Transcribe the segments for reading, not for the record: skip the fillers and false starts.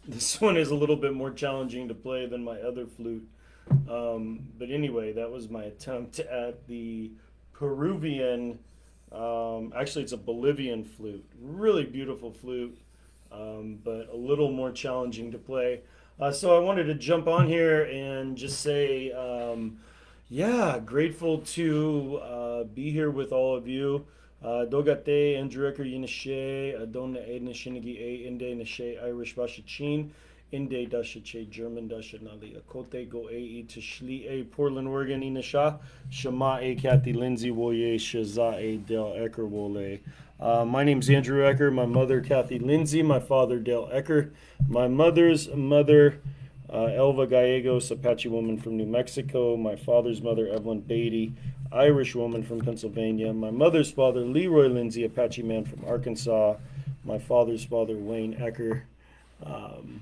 This one is a little bit more challenging to play than my other flute. But anyway, that was my attempt at the Peruvian. Actually, it's a Bolivian flute. Really beautiful flute, but a little more challenging to play. So I wanted to jump on here and just say, yeah, grateful to be here with all of you. Dogate, Andrew Ecker, Yinashe, Adona Edna Shinigi A, Inde Nashe, Irish Bashachin, Inde Dashache, German Dashanali, Akote Go A, Tishli A, Portland, Oregon, Inasha, Shama A, Kathy Lindsay, Woye, Shaza A, Dale Ecker, Wole. My name's Andrew Ecker, my mother, Kathy Lindsay, my father, Dale Ecker, my mother's mother, Elva Gallegos, Apache woman from New Mexico. My father's mother, Evelyn Beatty, Irish woman from Pennsylvania. My mother's father, Leroy Lindsay, Apache man from Arkansas. My father's father, Wayne Ecker, um,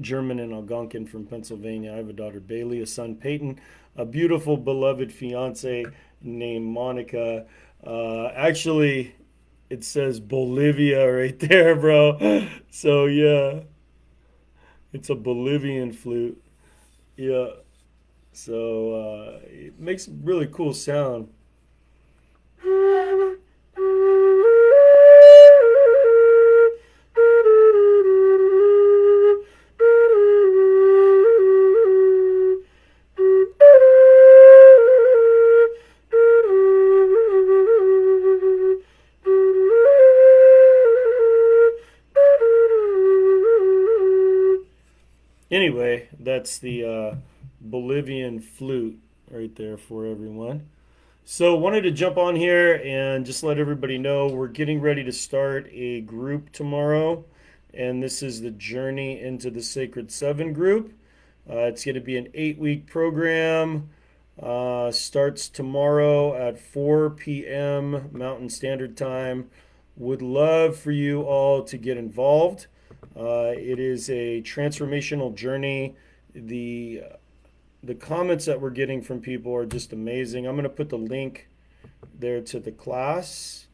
German and Algonquin from Pennsylvania. I have a daughter, Bailey, a son, Peyton, a beautiful, beloved fiance named Monica. Actually, it says Bolivia right there, bro. So, yeah, it's a Bolivian flute. Yeah. So it makes really cool sound. Anyway, that's the Bolivian flute right there for everyone. So, wanted to jump on here and just let everybody know we're getting ready to start a group tomorrow, and this is the Journey into the Sacred Seven group. It's going to be an 8 week program. Starts tomorrow at 4 p.m. Mountain Standard Time. Would love for you all to get involved. It is a transformational journey. The comments that we're getting from people are just amazing. I'm going to put the link there to the class.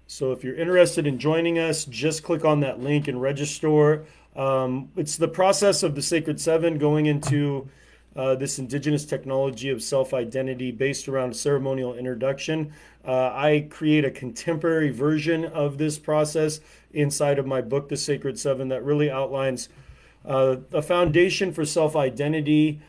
So if you're interested in joining us, just click on that link and register. It's the process of the Sacred Seven going into this indigenous technology of self identity based around a ceremonial introduction. I create a contemporary version of this process inside of my book, The Sacred Seven, that really outlines a foundation for self identity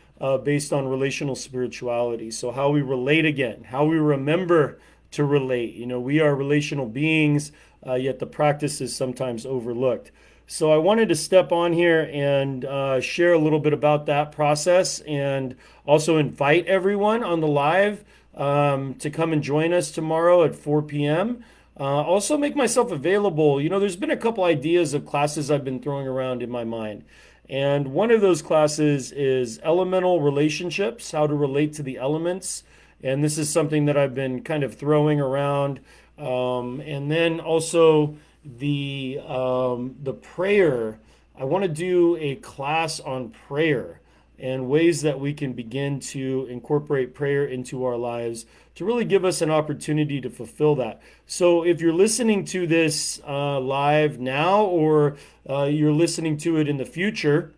based on relational spirituality. So, how we relate again, how we remember to relate. You know, we are relational beings, yet the practice is sometimes overlooked. So I wanted to step on here and share a little bit about that process and also invite everyone on the live to come and join us tomorrow at 4 p.m. Also make myself available. You know, there's been a couple ideas of classes I've been throwing around in my mind. And one of those classes is elemental relationships, how to relate to the elements. And this is something that I've been kind of throwing around. And then also the prayer. I want to do a class on prayer and ways that we can begin to incorporate prayer into our lives to really give us an opportunity to fulfill that. So if you're listening to this live now or you're listening to it in the future,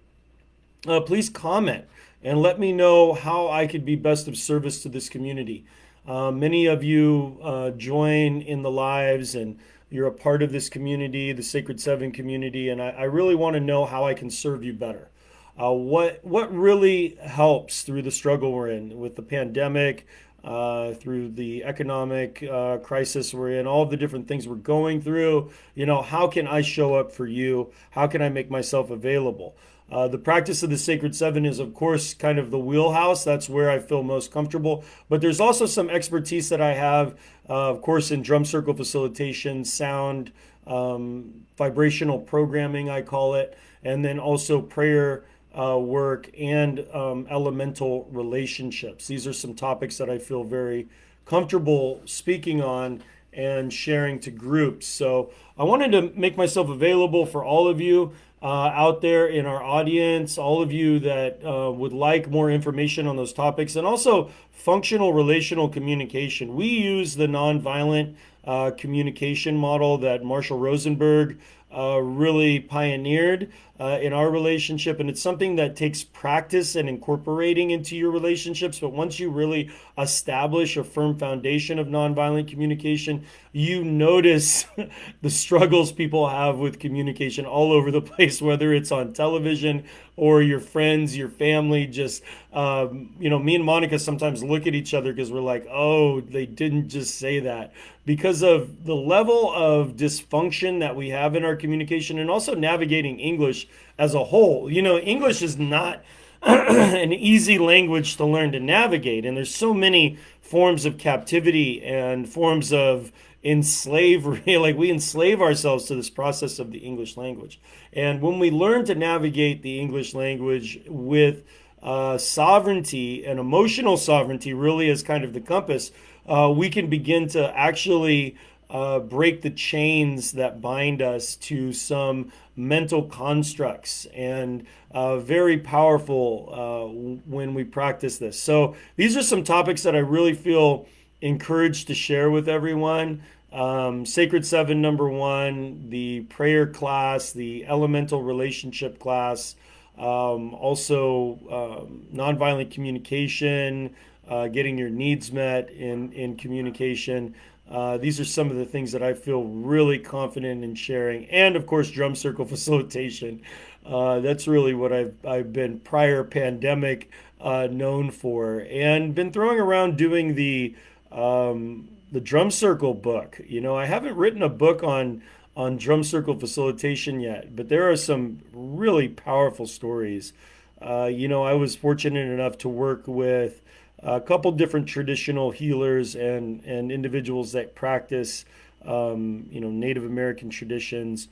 please comment and let me know how I could be best of service to this community. Many of you join in the lives and you're a part of this community, the Sacred Seven community, and I really want to know how I can serve you better. What really helps through the struggle we're in with the pandemic, through the economic crisis we're in, all the different things we're going through. You know, how can I show up for you? How can I make myself available? The practice of the Sacred Seven is, of course, kind of the wheelhouse. That's where I feel most comfortable. But there's also some expertise that I have, of course, in drum circle facilitation, sound, vibrational programming, I call it, and then also prayer work and elemental relationships. These are some topics that I feel very comfortable speaking on and sharing to groups. So I wanted to make myself available for all of you out there in our audience, all of you that would like more information on those topics, and also functional relational communication. We use the nonviolent communication model that Marshall Rosenberg really pioneered in our relationship, and it's something that takes practice and incorporating into your relationships. But once you really establish a firm foundation of nonviolent communication, you notice the struggles people have with communication all over the place, whether it's on television or your friends, your family. Just me and Monica sometimes look at each other because we're like, oh, they didn't just say that, because of the level of dysfunction that we have in our communication, and also navigating English as a whole. English is not an easy language to learn to navigate, and there's so many forms of captivity and forms of enslavery. Like, we enslave ourselves to this process of the English language. And when we learn to navigate the English language with sovereignty and emotional sovereignty, really as kind of the compass, we can begin to actually break the chains that bind us to some mental constructs, and very powerful when we practice this. So these are some topics that I really feel encouraged to share with everyone. Sacred Seven, number one, the prayer class, the elemental relationship class, also nonviolent communication, getting your needs met in communication. These are some of the things that I feel really confident in sharing. And of course, drum circle facilitation. That's really what I've been prior pandemic known for, and been throwing around doing the drum circle book. I haven't written a book on drum circle facilitation yet, but there are some really powerful stories. I was fortunate enough to work with a couple different traditional healers and individuals that practice, Native American traditions.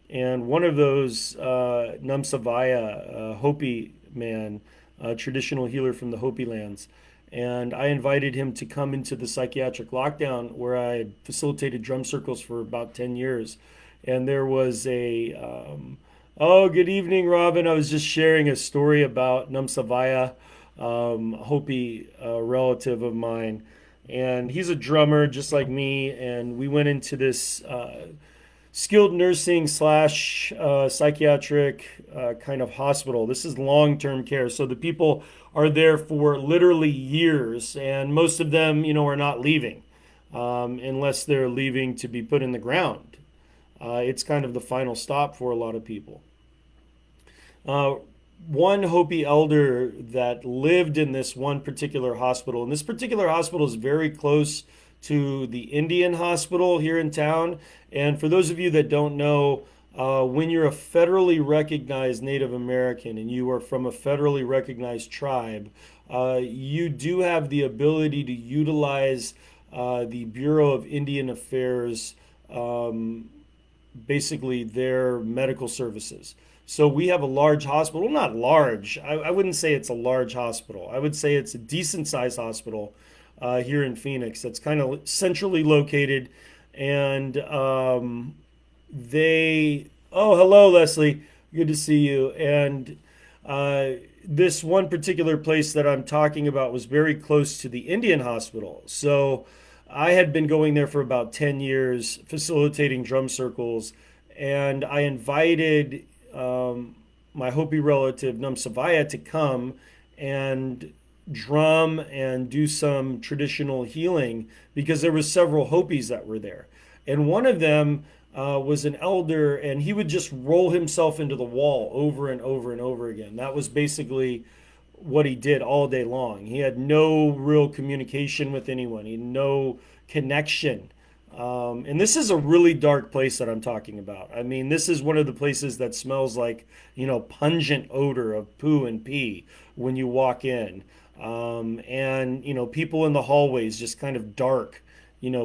And one of those, Namsavaya, a Hopi man, a traditional healer from the Hopi lands. And I invited him to come into the psychiatric lockdown, where I had facilitated drum circles for about 10 years. And there was oh, good evening, Robin. I was just sharing a story about Namsavaya, Hopi relative of mine. And he's a drummer just like me. And we went into this skilled nursing slash psychiatric kind of hospital. This is long-term care. So the people are there for literally years, and most of them, are not leaving unless they're leaving to be put in the ground. It's kind of the final stop for a lot of people. One Hopi elder that lived in this one particular hospital, and this particular hospital is very close to the Indian hospital here in town. And for those of you that don't know, when you're a federally recognized Native American and you are from a federally recognized tribe, you do have the ability to utilize the Bureau of Indian Affairs, basically their medical services. So we have a large hospital, not large. I wouldn't say it's a large hospital. I would say it's a decent sized hospital here in Phoenix that's kind of centrally located. And hello, Leslie. Good to see you. And this one particular place that I'm talking about was very close to the Indian hospital. So I had been going there for about 10 years, facilitating drum circles. And I invited my Hopi relative, Namsavaya, to come and drum and do some traditional healing, because there was several Hopis that were there. And one of them was an elder, and he would just roll himself into the wall over and over and over again. That was basically what he did all day long. He had no real communication with anyone. He had no connection. And this is a really dark place that I'm talking about. I mean, this is one of the places that smells like, pungent odor of poo and pee when you walk in. And, people in the hallways, just kind of dark,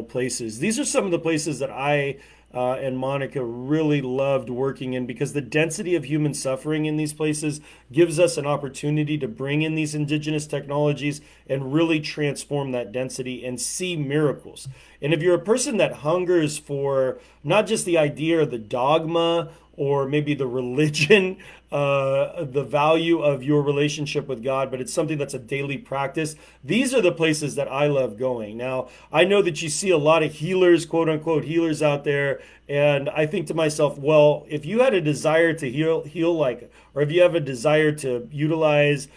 places. These are some of the places that I and Monica really loved working in, because the density of human suffering in these places gives us an opportunity to bring in these indigenous technologies and really transform that density and see miracles. And if you're a person that hungers for not just the idea or the dogma or maybe the religion, the value of your relationship with God, but it's something that's a daily practice. These are the places that I love going. Now, I know that you see a lot of healers, quote unquote healers out there, and I think to myself, well, if you had a desire to heal like, or if you have a desire to utilize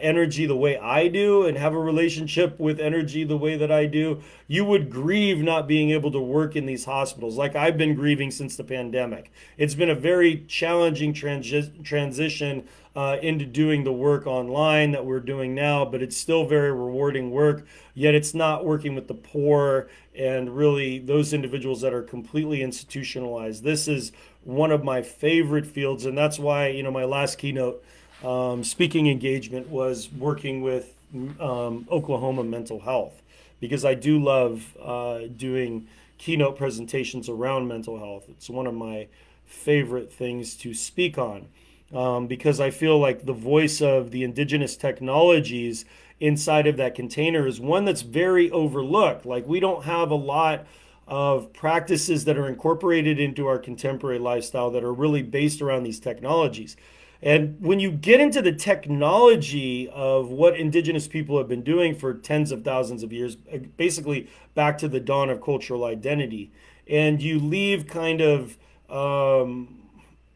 energy the way I do and have a relationship with energy the way that I do, you would grieve not being able to work in these hospitals like I've been grieving since the pandemic. It's been a very challenging transition into doing the work online that we're doing now, but it's still very rewarding work. Yet it's not working with the poor and really those individuals that are completely institutionalized. This is one of my favorite fields, and that's why, my last keynote speaking engagement was working with Oklahoma mental health, because I do love doing keynote presentations around mental health. It's one of my favorite things to speak on, because I feel like the voice of the indigenous technologies inside of that container is one that's very overlooked. Like, we don't have a lot of practices that are incorporated into our contemporary lifestyle that are really based around these technologies. And when you get into the technology of what indigenous people have been doing for tens of thousands of years, basically back to the dawn of cultural identity, and you leave kind of,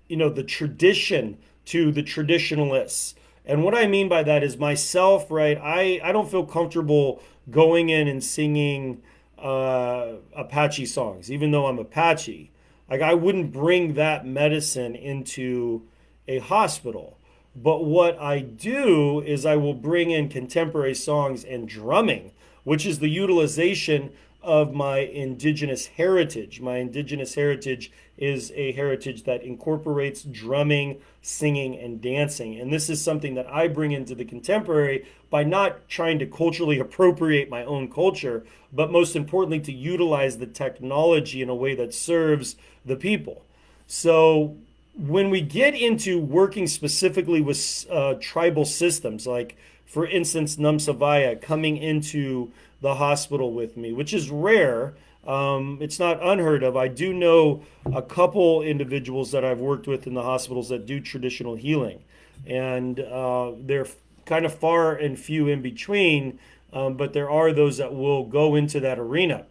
the tradition to the traditionalists. And what I mean by that is myself, right? I don't feel comfortable going in and singing Apache songs, even though I'm Apache. Like, I wouldn't bring that medicine into a hospital. But what I do is I will bring in contemporary songs and drumming, which is the utilization of my indigenous heritage. My indigenous heritage is a heritage that incorporates drumming, singing, and dancing. And this is something that I bring into the contemporary by not trying to culturally appropriate my own culture, but most importantly, to utilize the technology in a way that serves the people. So when we get into working specifically with tribal systems, like for instance, Namsavaya coming into the hospital with me, which is rare. It's not unheard of. I do know a couple individuals that I've worked with in the hospitals that do traditional healing, and they're kind of far and few in between, but there are those that will go into that arena.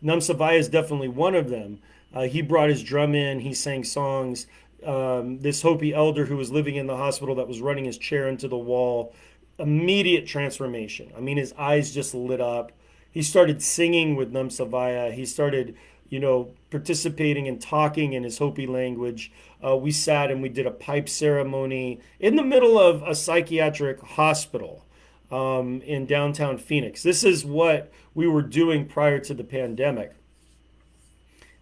Namsavaya is definitely one of them. He brought his drum in, he sang songs. This Hopi elder who was living in the hospital that was running his chair into the wall, immediate transformation. I mean, his eyes just lit up. He started singing with Namsavaya. He started, participating and talking in his Hopi language. We sat and we did a pipe ceremony in the middle of a psychiatric hospital in downtown Phoenix. This is what we were doing prior to the pandemic.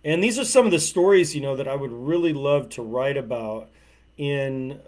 And these are some of the stories, that I would really love to write about in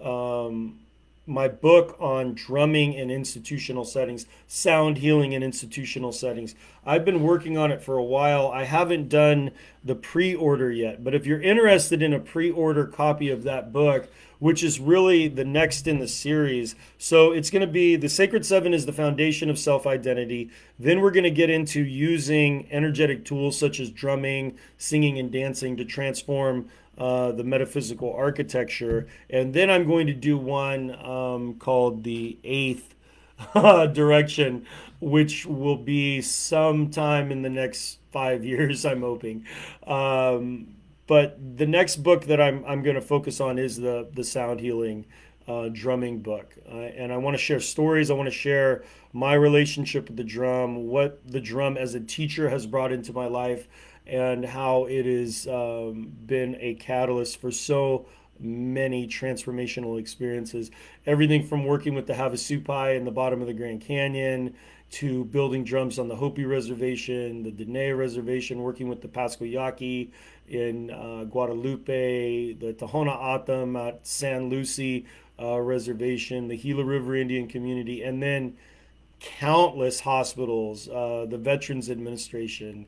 my book on drumming in institutional settings, sound healing in institutional settings. I've been working on it for a while. I haven't done the pre-order yet, but if you're interested in a pre-order copy of that book, which is really the next in the series. So it's going to be the Sacred Seven is the foundation of self-identity. Then we're going to get into using energetic tools such as drumming, singing, and dancing to transform the metaphysical architecture. And then I'm going to do one called the Eighth Direction, which will be sometime in the next 5 years, I'm hoping. But the next book that I'm going to focus on is the sound healing drumming book. And I want to share stories. I want to share my relationship with the drum, what the drum as a teacher has brought into my life, and how it has been a catalyst for so many transformational experiences. Everything from working with the Havasupai in the bottom of the Grand Canyon to building drums on the Hopi Reservation, the Dene Reservation, working with the Pascoyaki in Guadalupe, the Tohono O'odham at San Lucie Reservation, the Gila River Indian Community, and then countless hospitals, the Veterans Administration,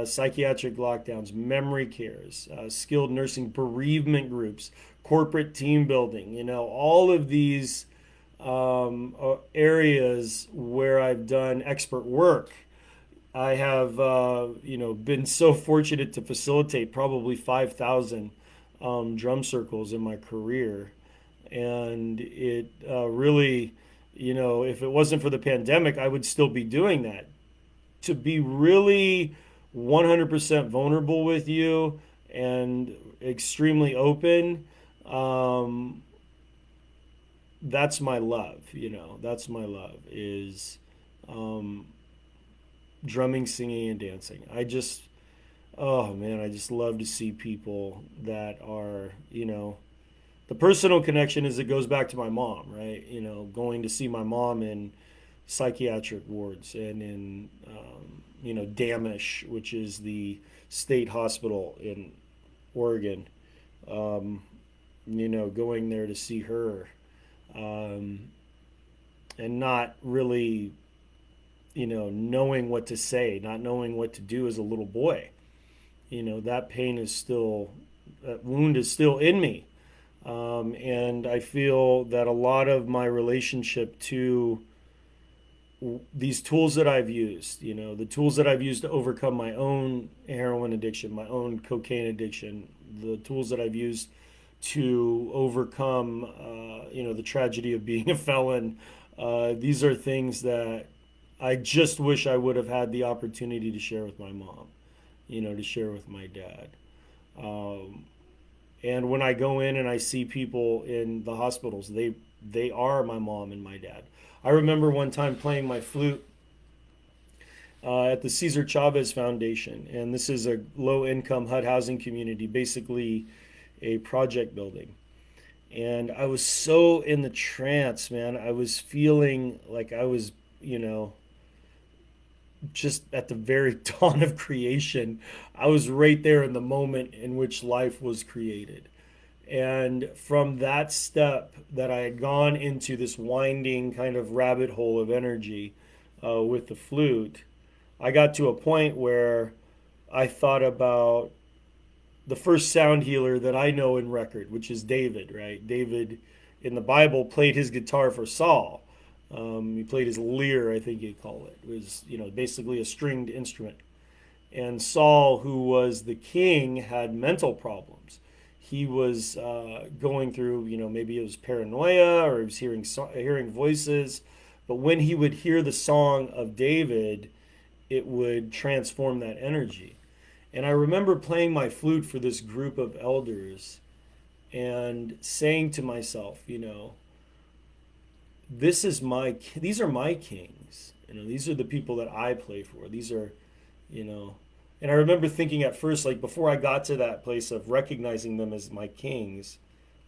psychiatric lockdowns, memory cares, skilled nursing, bereavement groups, corporate team building, all of these areas where I've done expert work. I have, been so fortunate to facilitate probably 5,000 drum circles in my career. And it really, if it wasn't for the pandemic, I would still be doing that. To be really 100% vulnerable with you and extremely open, um, that's my love. That's my love is um, drumming, singing, and dancing. Oh man, I just love to see people that are, the personal connection is it goes back to my mom, right? Going to see my mom in psychiatric wards and in, Damish, which is the state hospital in Oregon. Um, going there to see her, um, and not really, knowing what to say, not knowing what to do as a little boy. That pain is still, that wound is still in me. And I feel that a lot of my relationship to these tools that I've used, the tools that I've used to overcome my own heroin addiction, my own cocaine addiction, the tools that I've used to overcome, the tragedy of being a felon. These are things that I just wish I would have had the opportunity to share with my mom, to share with my dad. Um, and when I go in and I see people in the hospitals, they are my mom and my dad. I remember one time playing my flute at the Cesar Chavez Foundation, and this is a low-income HUD housing community, basically a project building. And I was so in the trance, man. I was feeling like I was, just at the very dawn of creation. I was right there in the moment in which life was created. And from that step, that I had gone into this winding kind of rabbit hole of energy with the flute, I got to a point where I thought about the first sound healer that I know in record, which is David, right? David in the Bible played his guitar for Saul. He played his lyre, I think you'd call it. It was, basically a stringed instrument. And Saul, who was the king, had mental problems. He was going through, maybe it was paranoia or he was hearing voices. But when he would hear the song of David, it would transform that energy. And I remember playing my flute for this group of elders and saying to myself, these are my kings. These are the people that I play for. These are, you know, and I remember thinking at first, like before I got to that place of recognizing them as my kings,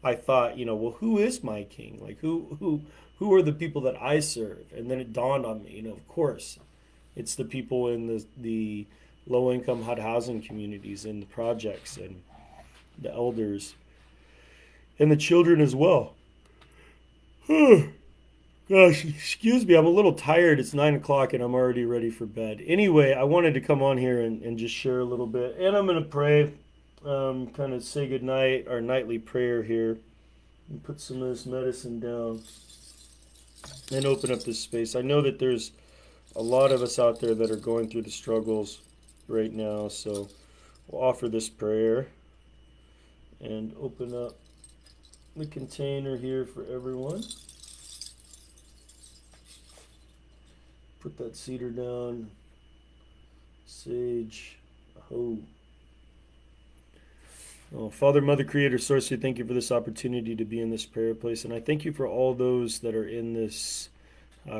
I thought, well, who is my king? Like who are the people that I serve? And then it dawned on me, of course, it's the people in the low income HUD housing communities and the projects and the elders and the children as well. Gosh, excuse me, I'm a little tired. It's 9 o'clock and I'm already ready for bed. Anyway, I wanted to come on here and just share a little bit. And I'm going to pray, kind of say goodnight, our nightly prayer here, and put some of this medicine down and open up this space. I know that there's a lot of us out there that are going through the struggles right now, so we'll offer this prayer and open up the container here for everyone. Put that cedar down. Sage. Oh. Oh, Father, Mother, Creator, Source, we thank you for this opportunity to be in this prayer place. And I thank you for all those that are in this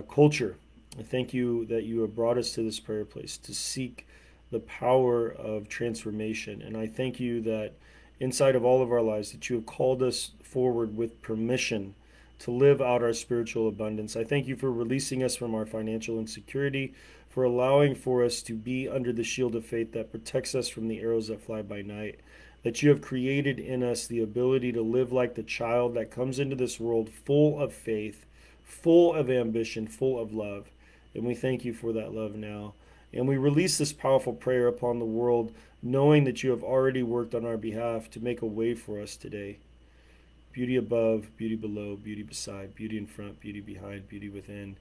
culture. I thank you that you have brought us to this prayer place to seek the power of transformation. And I thank you that inside of all of our lives that you have called us forward with permission to live out our spiritual abundance. I thank you for releasing us from our financial insecurity, for allowing for us to be under the shield of faith that protects us from the arrows that fly by night, that you have created in us the ability to live like the child that comes into this world full of faith, full of ambition, full of love. And we thank you for that love now. And we release this powerful prayer upon the world, knowing that you have already worked on our behalf to make a way for us today. Beauty above, beauty below, beauty beside, beauty in front, beauty behind, beauty within.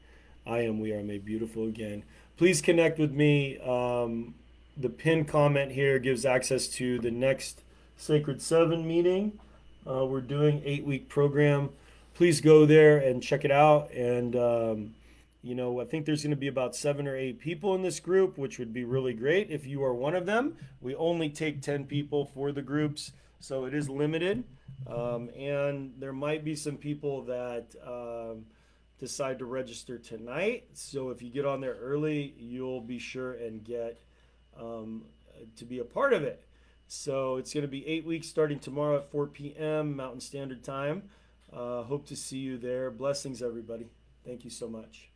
I am, we are made beautiful again. Please connect with me. The pinned comment here gives access to the next Sacred Seven meeting. We're doing 8-week program. Please go there and check it out. And I think there's going to be about 7 or 8 people in this group, which would be really great if you are one of them. We only take 10 people for the groups, so it is limited. And there might be some people that decide to register tonight. So if you get on there early, you'll be sure and get to be a part of it. So it's going to be 8 weeks starting tomorrow at 4 p.m. Mountain Standard Time. Hope to see you there. Blessings, everybody. Thank you so much.